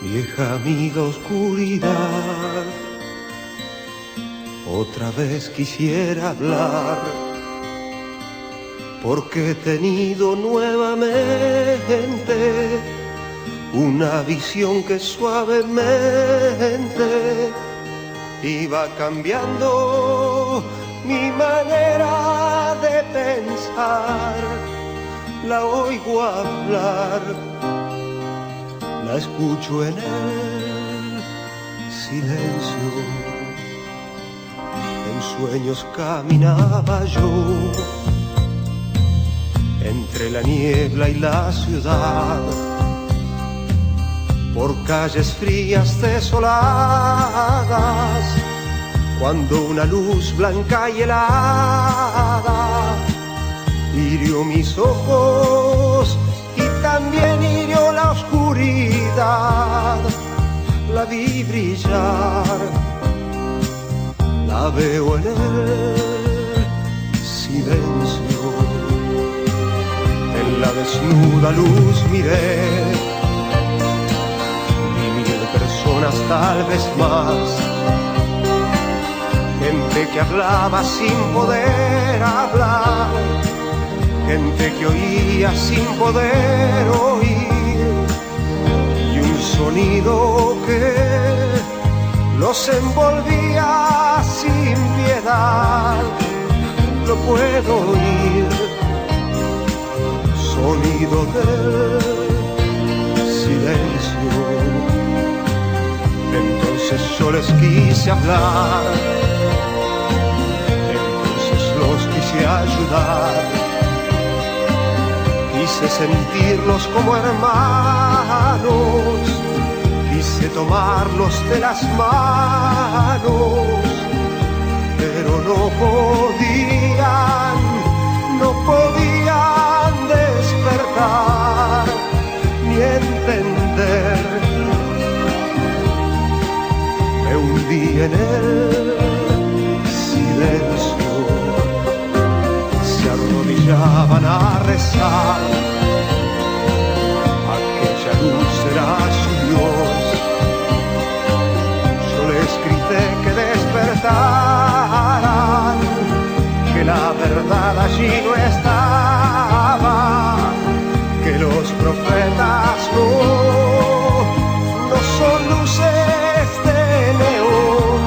Vieja amiga oscuridad, otra vez quisiera hablar, porque he tenido nuevamente una visión que suavemente iba cambiando mi manera de pensar. La oigo hablar, la escucho en el silencio. En sueños caminaba yo entre la niebla y la ciudad, por calles frías desoladas, cuando una luz blanca y helada hirió mis ojos y también hirió la oscuridad. La vi brillar, la veo en el silencio. En la desnuda luz miré y 1000 personas, tal vez más, gente que hablaba sin poder hablar, gente que oía sin poder oír, y un sonido que los envolvía sin piedad. Lo puedo oír, sonido del silencio. Entonces yo les quise hablar, entonces los quise ayudar, quise sentirlos como hermanos, quise tomarlos de las manos, pero no podían despertar ni entender. Me hundí en el silencio, se arrodillaban a rezar. Aquella luz era su Dios. Yo les grité que despertaran, que la verdad allí no estaba, que los profetas no son luces de neón,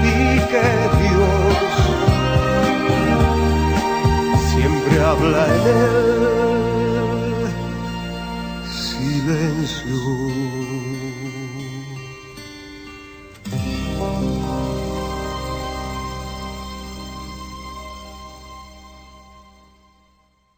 y que Dios siempre habla en el silencio.